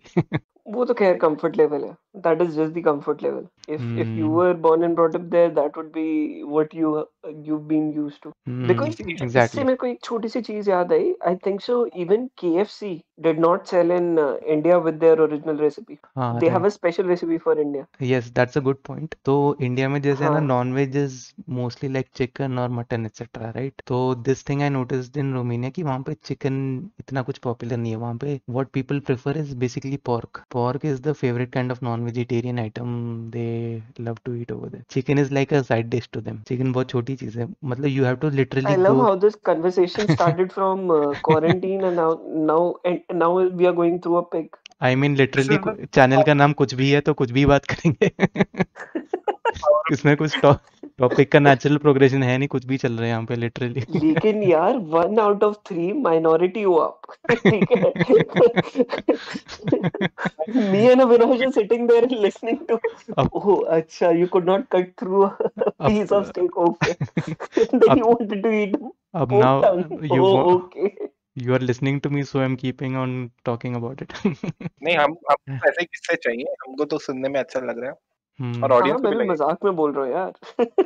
वो तो खैर comfort level है. That is just the comfort level. If you were born and brought up there, that would be what you've been used to. Because इससे exactly. मेरे को एक छोटी सी चीज याद आई. I think so. Even KFC did not sell in India with their original recipe. हाँ, They have right. a special recipe for India. Yes, that's a good point. तो India में जैसे है ना, हाँ. Non veg is mostly like chicken और mutton etcetera, right? तो this thing I noticed in Romania कि वहाँ पे चिकन इतना कुछ पॉपुलर नहीं है। वहाँ पे what people prefer is basically pork. Pork is the favourite kind of non vegetarian item they love to eat over there. Chicken is like a side dish to them. Chicken बहुत छोटी चीज है, मतलब you have to I literally love go. how this conversation started from quarantine and now we are going through a pig. I mean this literally is the channel का नाम कुछ भी है तो कुछ भी बात करेंगे। इसमें कुछ टॉपिक का नेचुरल प्रोग्रेशन है नहीं, कुछ भी चल रहा है यहाँ पे लिटरली। लेकिन यार 1 out of 3 माइनॉरिटी हो आप. ठीक है. Me and Avinash are sitting there listening to. अब Oh, अच्छा, you could not cut through a अब piece of steak. Okay. Then अब you wanted to eat अब pork tongue. Now Oh, okay. You are listening to me, so I am keeping on talking about it. नहीं, हम ऐसे किस्से चाहिए, हमको तो सुनने में अच्छा लग रहा है और हम्म। हाँ, ऑडियंस को मैं भी भी लगे। मजाक में बोल रहा हूँ यार.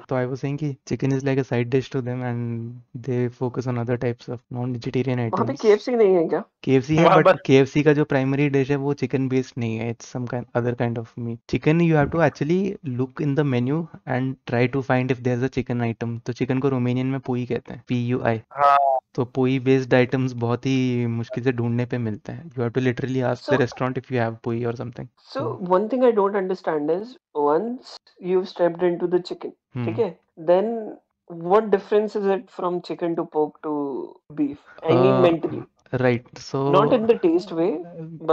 तो आई वाज सेइंग कि chicken is like a side dish to them and they focus on other types of non vegetarian वहाँ पे आइटम्स। KFC नहीं है क्या? केएफसी है, वहां बट पर केएफसी का जो प्राइमरी डिश है वो चिकन बेस्ड नहीं है, it's some kind other kind of meat. Chicken you have to actually look in the menu and try to find if there is a chicken item. तो chicken को Romanian में पोई कहते हैं, PUI। हाँ, तो पोई बेस्ड आइटम्स बहुत ही मुश्किल से ढूंढने पे मिलते हैं। You have to literally ask the So, restaurant if you have poi और समथिंग। so तो one thing I don't understand is once you've stepped into the chicken, ठीक हम्म है, then what difference is it from chicken to pork to beef? I mean mentally, right, so not in the taste way,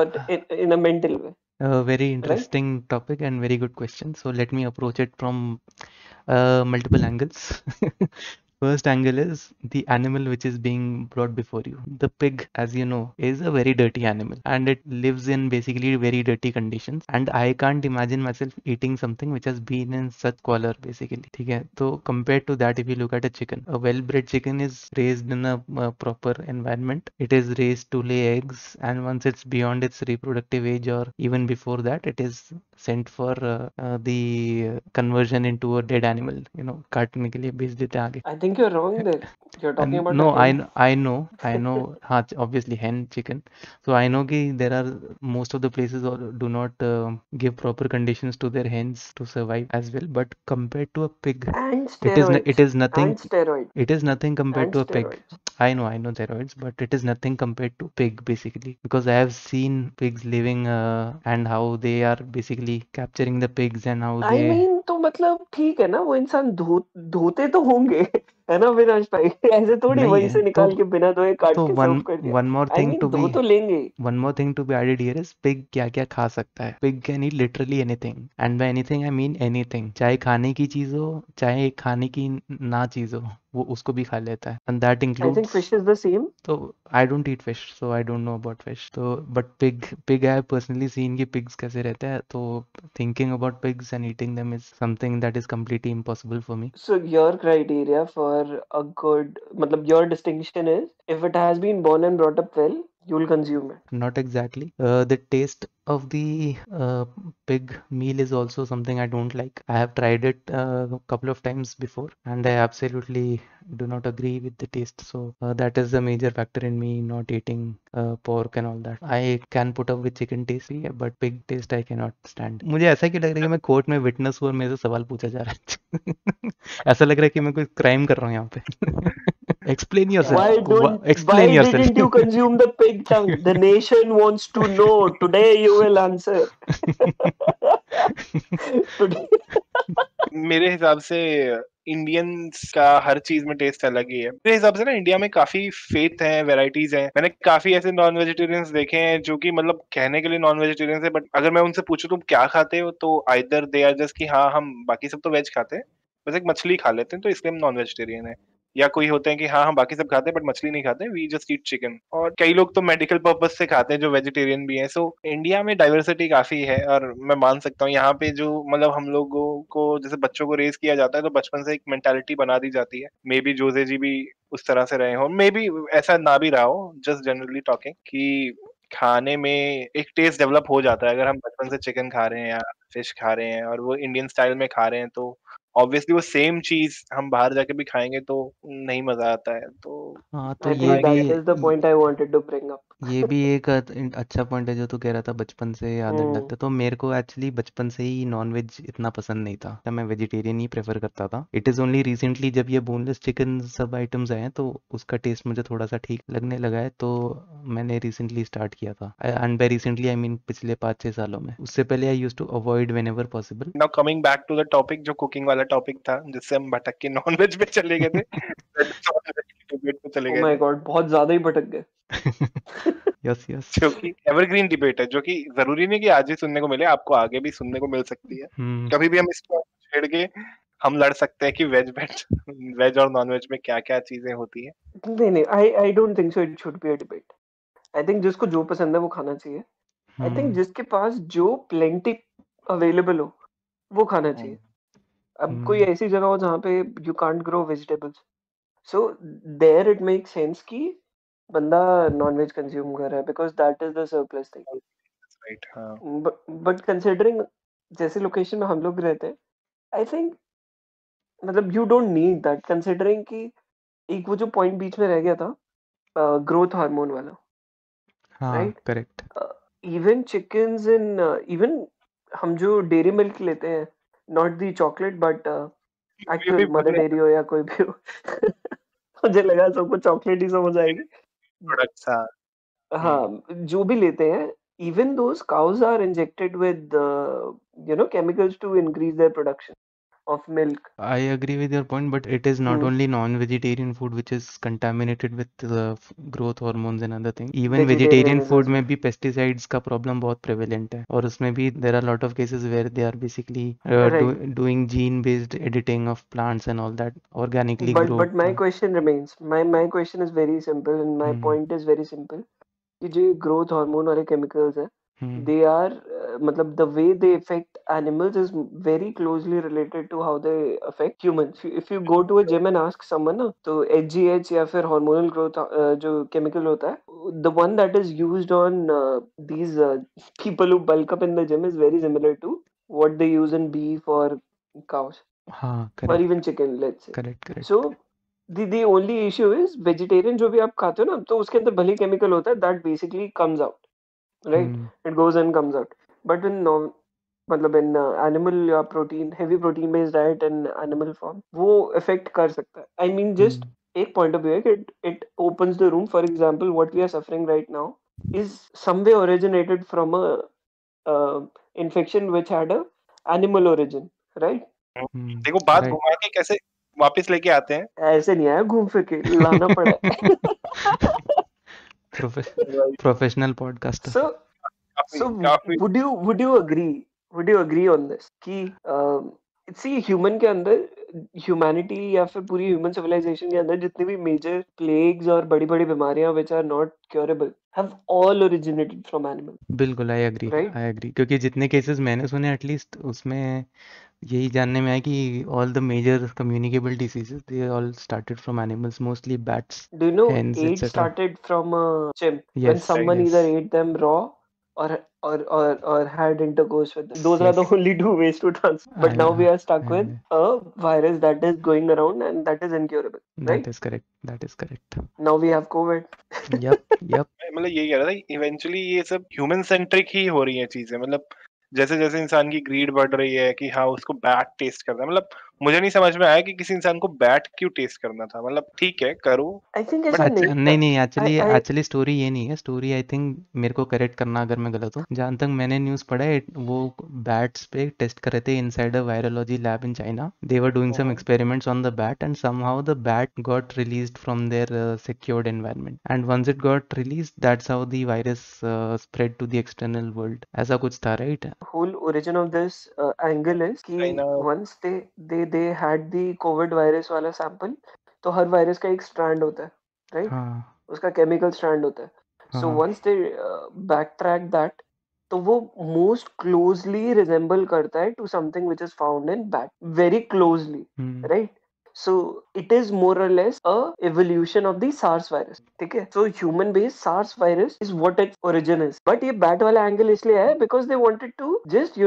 but in a mental way, very right? interesting topic and very good question. So let me approach it from multiple angles. First angle is the animal which is being brought before you. The pig, as you know, is a very dirty animal and it lives in basically very dirty conditions. And I can't imagine myself eating something which has been in such squalor, basically. ठीक है, तो compared to that, if you look at a chicken, a well-bred chicken is raised in a proper environment. It is raised to lay eggs, and once it's beyond its reproductive age or even before that, it is sent for the conversion into a dead animal, काटने के लिए बेच देते हैं आगे। I think you're wrong there. You're talking about a No, hen. I know, हाँ, obviously hen chicken. So I know कि there are most of the places or do not give proper conditions to their hens to survive as well. But compared to a pig, And it is steroids. nothing. And steroids. It is nothing compared And to a pig. steroids. I know steroids, but it is nothing compared to pig basically, because I have seen pigs living and how they are basically capturing the pigs and how I they mean, तो मतलब ठीक है ना, वो इंसान धोते तो होंगे, है ना विनाश भाई? ऐसे थोड़ी नहीं वहीं है से निकाल के बिना धोए काट तो के सर्व कर दिया। one more I thing mean, to धो be तो लेंगे। one more thing to be added here is pig क्या क्या खा सकता है। pig can eat literally anything, and by anything I mean anything, चाहे खाने की चीज हो चाहे खाने की ना चीज हो, वो उसको भी खा लेता है, and that I think includes। fish is the same. तो I don't eat fish, so I don't know about fish, तो but pig I have personally seen कि pigs कैसे रहते हैं, तो thinking about pigs and eating them is something that is completely impossible for me. So your criteria for a good, मतलब your distinction is if it has been born and brought up well, you'll consume it. Not exactly. The taste of the pig meal is also something I don't like. I have tried it a couple of times before, and I absolutely do not agree with the taste. So that is the major factor in me not eating pork and all that. I can put up with chicken taste, yeah, but pig taste I cannot stand. मुझे ऐसा क्यों लग रहा है कि मैं court में witness हूँ और मेरे से सवाल पूछा जा रहा है। ऐसा लग रहा है कि मैं कोई क्राइम कर रहा हूँ यहाँ पे। Explain yourself. Why Explain yourself. didn't you consume the pig tongue? The nation wants to know. Today you will answer. Today. मेरे हिसाब से इंडियंस का हर चीज में टेस्ट अलग ही है। मेरे हिसाब से ना इंडिया में काफी फेथ है, वेराइटीज हैं। मैंने काफी ऐसे नॉन वेजिटेरियंस देखे हैं जो कि मतलब कहने के लिए नॉन वेजिटेरियंस है, बट अगर मैं उनसे पूछूं तुम क्या खाते हो, तो आइदर दे आर जस्ट कि हाँ हम बाकी सब तो वेज खाते हैं, बस एक मछली खा लेते हैं तो इसलिए हम नॉन वेजिटेरियन है। या कोई होते हैं कि हाँ हम बाकी सब खाते हैं बट मछली नहीं खाते, वी जस्ट ईट चिकन। और कई लोग तो मेडिकल पर्पज से खाते हैं जो वेजिटेरियन भी हैं। सो इंडिया में डाइवर्सिटी काफी है, और मैं मान सकता हूँ यहाँ पे जो मतलब हम लोगों को जैसे बच्चों को रेज किया जाता है तो बचपन से एक मेंटालिटी बना दी जाती है। मे बी जोजे जी भी उस तरह से रहे हो, मे बी ऐसा ना भी रहा हो, जस्ट जनरली टॉकिंग कि खाने में एक टेस्ट डेवलप हो जाता है। अगर हम बचपन से चिकन खा रहे हैं या फिश खा रहे हैं और वो इंडियन स्टाइल में खा रहे हैं, तो ऑब्वियसली वो सेम चीज हम बाहर जाके भी खाएंगे तो नहीं मजा आता है। तो हाँ, तो I ये think भी that is the point I wanted to bring up. ये भी एक अच्छा पॉइंट है जो तू कह रहा था बचपन से आदत लगता है। तो मेरे को एक्चुअली बचपन से ही नॉनवेज इतना पसंद नहीं था, तो मैं वेजिटेरियन ही प्रेफर करता था। इट इज़ ओनली रिसेंटली जब ये बोनलेस चिकन सब आइटम्स आए हैं तो उसका टेस्ट मुझे थोड़ा सा ठीक लगने लगा है, तो मैंने रिसेंटली स्टार्ट किया था। And by recently I mean पिछले 5-6 सालों में। उससे पहले I use to avoid whenever possible. Now coming back to the topic जो कुकिंग वाला टॉपिक था जिससे हम भटक के नॉनवेज पे चले गए थे, डिबेट पे चले Oh गए my थे, God, बहुत ज्यादा ही भटक गए। यस जो कि एवरग्रीन डिबेट है, जो कि जरूरी नहीं कि आज ही सुनने को मिले, आपको आगे भी सुनने को मिल सकती है। कभी भी हम इसको छेड़ के हम लड़ सकते हैं कि वेज और नॉन वेज में क्या क्या चीजें होती है। नहीं, I don't think so it should be a debate. I think जिसको जो पसंद है वो खाना चाहिए। I think जिसके पास जो plenty available हो वो खाना चाहिए। अब कोई ऐसी जगह हो जहाँ पे you can't grow vegetables, so there it makes sense कि बंदा non-veg consume कर रहा है because that is the surplus thing. Right, हाँ। But considering जैसे लोकेशन में हम लोग रहते हैं, I think मतलब you don't need that considering कि एक वो जो पॉइंट बीच में रह गया था ग्रोथ हार्मोन वाला, हाँ, right? Correct. Even chickens in even हम जो डेयरी मिल्क लेते हैं, नॉट दी चॉकलेट बट ये एक्चुअल भी मदर बड़े डेयरी हो या कोई भी हो। मुझे लगा सबको चॉकलेट ही समझ आएगी। प्रोडक्ट्स, हाँ। हाँ, जो भी लेते हैं, even those cows are injected with chemicals to increase their production of milk. I agree with your point, but it is not only non-vegetarian food which is contaminated with growth hormones and other things. Even vegetarian vegetarian is food में भी pesticides का problem बहुत prevalent है, और उसमें भी there are a lot of cases where they are basically right. doing gene-based editing of plants and all that, organically But grow my plant. question remains. My question is very simple and my point is very simple. कि जो growth hormone वाले chemicals है, they are मतलब the way they affect animals is very closely related to how they affect humans. If you go to a gym and ask someone ना, तो HGH या फिर hormonal growth जो chemical होता है, the one that is used on these people who bulk up in the gym is very similar to what they use in beef or cows हाँ or correct even chicken, let's say. Correct So the only issue is vegetarian जो भी आप खाते हो ना, तो उसके अंदर भले chemical होता है, that basically comes out, right? It goes and comes out. But in मतलब in animal या protein, heavy protein based diet and animal form, वो affect कर सकता है. I mean just एक point of view है कि it opens the room. For example, what we are suffering right now is some way originated from a infection which had a animal origin, right? देखो बात right घुमा के कैसे वापस लेके आते हैं। ऐसे नहीं आया घूम फिर के, लाना पड़ा है. प्रोफेशनल पॉडकास्टर So काफी So काफी would you agree on this कि see human के अंदर humanity या फिर पूरी human civilization के अंदर जितनी भी major plagues और बड़ी बड़ी बीमारियां which are not curable have all originated from animals, बिल्कुल आई right? एग्री क्योंकि जितने केसेस मैंने सुने एटलीस्ट उसमें यही जानने में आया कि all the major communicable diseases they all started from animals mostly bats Do you know hens AIDS etc. started from a chimp when Yes, someone yes, either ate them raw or had intercourse with them. Those are the yes. only two ways to transmit. But now we are stuck with I- a virus that is going around and that is incurable, right? that is correct. That is correct. Now we have COVID. Yep, yep. मतलब यही कह रहा था eventually ये सब human centric ही हो रही है चीजें। मतलब जैसे जैसे इंसान की ग्रीड बढ़ रही है कि हाँ उसको बैट टेस्ट करना है। मतलब मुझे नहीं समझ में आया कि किसी इंसान को बैट क्यों टेस्ट करना था। मतलब ठीक है करो I think बट ऐसा नहीं नहीं नहीं I एक्चुअली स्टोरी ये नहीं है स्टोरी आई थिंक मेरे को करेक्ट करना अगर मैं गलत हूँ जहाँ तक मैंने न्यूज़ पढ़ा है वो बैट्स पे टेस्ट कर रहे थे inside a virology lab in China they were doing some experiments on the bat and somehow the bat got released from there secured environment and once it got released that's how the virus spread to the external world ऐसा कुछ था right whole origin of this angle is कि China once they had the COVID virus वाला sample, तो हर virus का एक strand होता है, right? हाँ उसका chemical strand होता है. So हाँ once they backtrack that, तो वो most closely resemble करता है to something which is found in bat, very closely, right? So it is more or less a evolution of the SARS virus. ठीक है? So human based SARS virus is what its origin is. But ये bat वाला angle इसलिए है because they wanted to just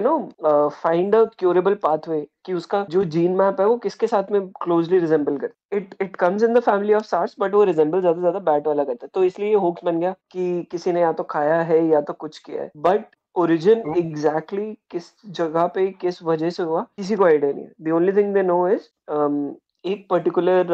find a curable pathway कि उसका जो gene map है वो किसके साथ में closely resemble करे. It comes in the family of SARS but वो resemble ज्यादा से ज्यादा bat वाला करता है. तो इसलिए ये hoax बन गया कि किसी ने या तो खाया है या तो कुछ किया है. But ओरिजिन एग्जैक्टली किस जगह पे किस वजह से हुआ किसी को आइडिया नहीं है. The only thing they know is एक पर्टिकुलर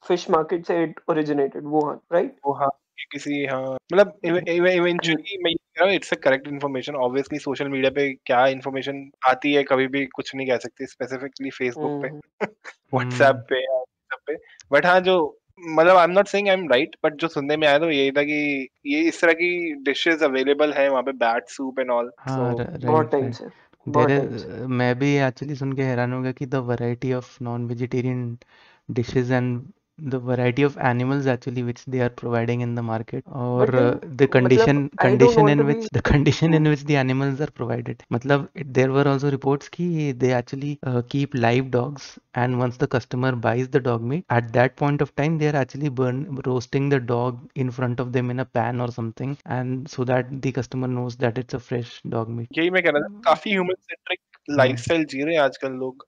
फिश मार्केट से इट ओरिजिनेटेड वुहान, राइट? हाँ किसी हाँ मतलब इवेंचुअली मैं ये कह रहा हूँ it's a correct information. Obviously social media पे क्या इन्फॉर्मेशन आती है कभी भी कुछ नहीं कह सकते स्पेसिफिकली फेसबुक पे व्हाट्सएप पे या सब पे। बट हाँ जो मतलब I am not saying I am right but जो सुनने में आया तो यही था कि ये इस तरह की डिशेस अवेलेबल है वहाँ पे बैट सूप एंड ऑल। हाँ बहुत टाइम से देर मैं भी एक्चुअली सुन के हैरान हो गया कि the variety of non vegetarian dishes and the variety of animals actually which they are providing in the market or the condition in which the animals are provided मतलब there were also reports कि they actually keep live dogs and once the customer buys the dog meat at that point of time they are actually roasting the dog in front of them in a pan or something and so that the customer knows that it's a fresh dog meat. यही मैं कह रहा था काफी human centric lifestyle जी रहे हैं आजकल लोग।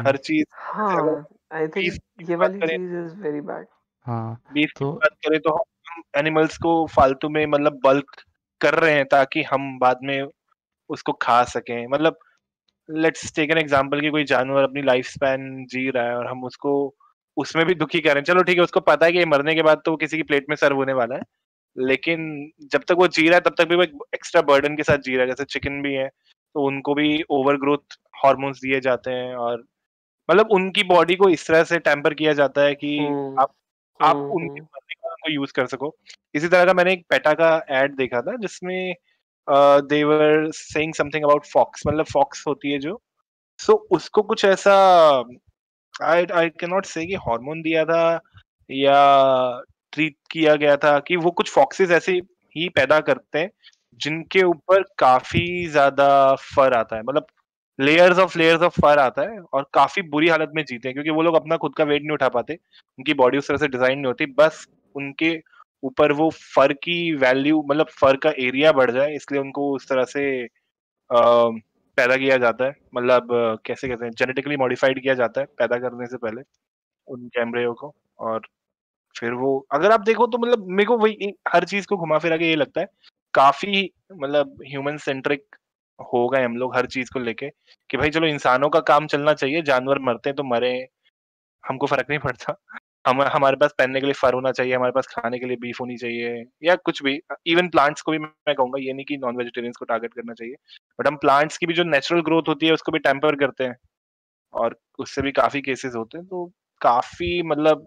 हर चीज हाँ आई थिंक ये वाली करें चीज इज वेरी बैड। हाँ बीफ की तो बात करें तो हम एनिमल्स को फालतू में मतलब बल्क कर रहे हैं ताकि हम बाद में उसको खा सकें। मतलब लेट्स टेक एन एग्जांपल कि कोई जानवर अपनी लाइफ स्पैन जी रहा है और हम उसको उसमें भी दुखी कर रहे हैं। चलो ठीक है उसको पता है कि मरने के बाद तो वो किसी की प्लेट में सर्व होने वाला है लेकिन जब तक वो जी रहा है तब तक भी वो एक एक्स्ट्रा बर्डन के साथ जी रहा है। जैसे चिकन भी है तो उनको भी ओवर ग्रोथ हार्मोन्स दिए जाते हैं और मतलब उनकी बॉडी को इस तरह से टेम्पर किया जाता है कि आप उनके मरने के बाद उनको यूज कर सको। इसी तरह का मैंने एक पेटा का एड देखा था जिसमें they were saying something about fox. मतलब फॉक्स होती है जो सो उसको कुछ ऐसा आई कैन नॉट से कि हार्मोन दिया था या ट्रीट किया गया था कि वो कुछ फॉक्सेस ऐसे ही पैदा करते हैं जिनके ऊपर काफी ज्यादा फर आता है। मतलब लेयर्स ऑफ फर आता है और काफी बुरी हालत में जीते हैं क्योंकि वो लोग अपना खुद का वेट नहीं उठा पाते। उनकी बॉडी उस तरह से डिजाइन नहीं होती बस उनके ऊपर वो फर की वैल्यू मतलब फर का एरिया बढ़ जाए इसलिए उनको उस तरह से पैदा किया जाता है, मतलब कैसे कहते हैं, जेनेटिकली मॉडिफाइड किया जाता है पैदा करने से पहले उन एम्ब्रियो को। और फिर वो अगर आप देखो तो मतलब मेरे को वही हर चीज को घुमा फिरा के ये लगता है काफी मतलब ह्यूमन सेंट्रिक हो गए हम लोग हर चीज को लेके, कि भाई चलो इंसानों का काम चलना चाहिए, जानवर मरते हैं तो मरे, हमको फर्क नहीं पड़ता। हम हमारे पास पहनने के लिए फर होना चाहिए, हमारे पास खाने के लिए बीफ होनी चाहिए, या कुछ भी। इवन प्लांट्स को भी मैं कहूंगा, ये नहीं कि नॉन वेजिटेरियंस को टारगेट करना चाहिए, बट हम प्लांट्स की भी जो नेचुरल ग्रोथ होती है उसको भी टेम्पर करते हैं, और उससे भी काफी केसेस होते हैं। तो काफी मतलब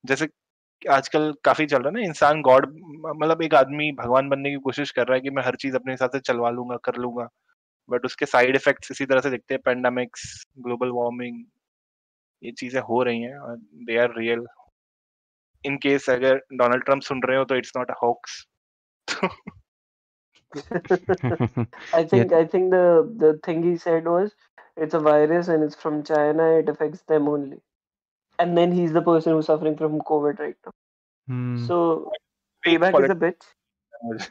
जैसे आजकल काफी चल रहा है ना, इंसान गॉड, मतलब एक आदमी भगवान बनने की कोशिश कर रहा है कि मैं हर चीज अपने हिसाब से चलवा लूंगा, कर लूंगा, बट उसके साइड इफेक्ट्स इसी तरह से दिखते हैं, पेंडेमिक्स, ग्लोबल वार्मिंग, ये चीजें हो रही हैं और they are real. In case अगर डोनाल्ड ट्रम्प सुन रहे हो तो it's not a hoax. I Yeah. think the thing he said was it's a virus and it's from China. It affects them only, and then he's the person who's suffering from COVID right now. Hmm. So payback is a bitch. मुझे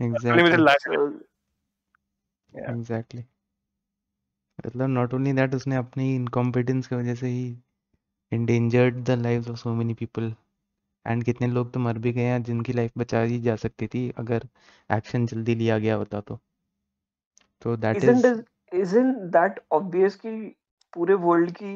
Exactly. लग So yeah. Exactly. मतलब not only that, उसने अपनी incompetence की वजह से ही endangered the lives of so many people. And कितने लोग तो मर भी गए हैं जिनकी लाइफ बचा ही जा सकती थी अगर एक्शन जल्दी लिया गया होता तो that is isn't that obvious कि पूरे वर्ल्ड की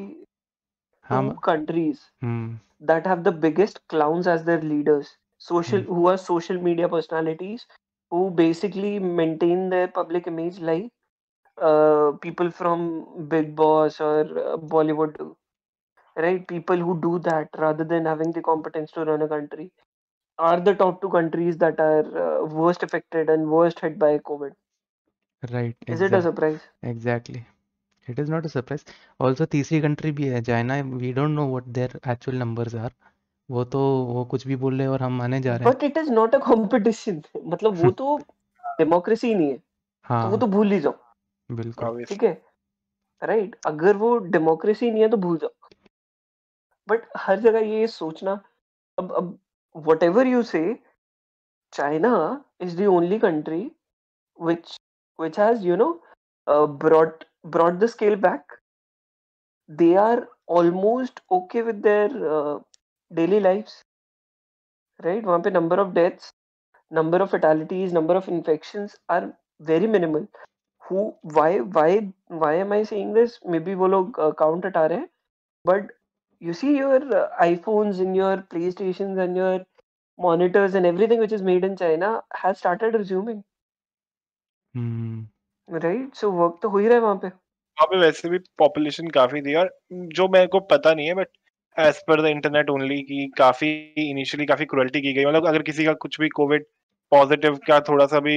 हाँ two countries hmm that have the biggest clowns as their leaders, who are social media personalities, who basically maintain their public image like people from Big Boss or Bollywood do, right? People who do that rather than having the competence to run a country are the top two countries that are worst affected and worst hit by COVID. Right Is it a surprise? Exactly it is not a surprise. Also तीसरी country भी है China, we don't know what their actual numbers are. वो कुछ भी बोल रहे हैं और हम माने जा रहे But it is not a competition. मतलब वो हैं। तो डेमोक्रेसी नहीं है, तो वो तो हाँ भूल ही जाओ, बिल्कुल। obviously ठीक है, राइट? अगर वो डेमोक्रेसी नहीं है तो भूल जाओ। बट हर जगह ये सोचना, अब whatever you say, China is the only country which has brought the scale back. They are almost okay with their daily lives, right? वहाँ पे number of deaths, number of fatalities, number of infections are very minimal. Who, why am I saying this? Maybe वो लोग count हटा रहे हैं, but you see your iPhones and your PlayStations and your monitors and everything which is made in China has started resuming, right? So work तो हो ही रहा है वहाँ पे। वहाँ पे वैसे भी पॉपुलेशन काफी थी, और जो मेरे को पता नहीं है but as per the internet only की काफी इनिशियली काफी क्रुएल्टी की गई। मतलब अगर किसी का कुछ भी कोविड पॉजिटिव का थोड़ा सा भी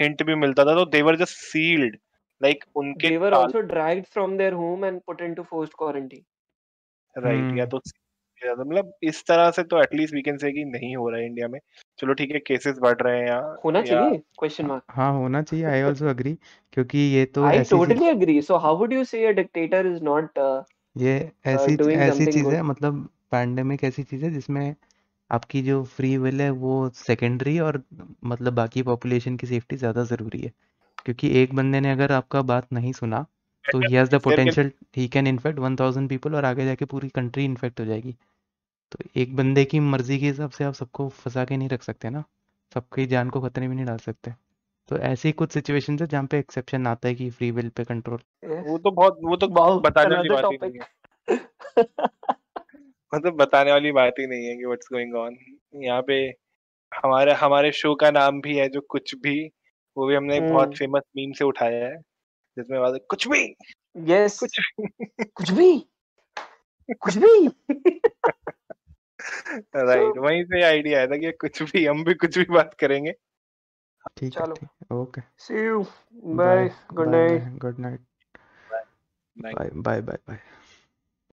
हिंट भी मिलता था तो दे वर जस्ट सील्ड, लाइक उनके They were also dragged from their home and put into forced quarantine. Right, या तो मतलब इस तरह से तो एटलीस्ट वी कैन से कि नहीं हो रहा है इंडिया में। चलो ठीक है, केसेस बढ़ रहे हैं होना या चाहिए? Question mark. हाँ होना चाहिए, आई ऑल्सो अग्री, क्योंकि ये तो I ऐसी चीज, totally agree. So how would you say a dictator is not ये doing ऐसी something चीज है, good? मतलब पैंडेमिक ऐसी चीज है जिसमें आपकी जो फ्री विल है वो सेकेंडरी, और मतलब बाकी पॉपुलेशन की सेफ्टी ज़्यादा ज़रूरी है। क्योंकि एक बंदे ने अगर आपका बात नहीं सुना तो he has the there can potential, he can infect 1000 people, और आगे जाके पूरी कंट्री इन्फेक्ट हो जाएगी। तो एक बंदे की मर्जी के हिसाब से आप सबको फंसा के नहीं रख सकते ना, सबकी जान को खतरे में नहीं डाल सकते। तो ऐसी कुछ सिचुएशन है जहाँ पे एक्सेप्शन आता है कि free will pay control. Yes. वो तो Wow, बताने वाली another बात ही नहीं topic. है, मतलब बताने वाली बात ही नहीं है कि व्हाट्स गोइंग ऑन यहाँ पे। हमारे हमारे शो का नाम भी है जो कुछ भी, वो भी हमने एक बहुत फेमस मीम से उठाया है जिसमें बात है कुछ भी, Yes. कुछ कुछ भी, कुछ भी. राइट, So वहीं से आइडिया आया था कि कुछ भी, हम भी कुछ भी बात करेंगे। ठीक है, चलो. ठीक, okay, See you. Bye Bye. Good bye night. Bye, good night, Right. Bye bye bye bye.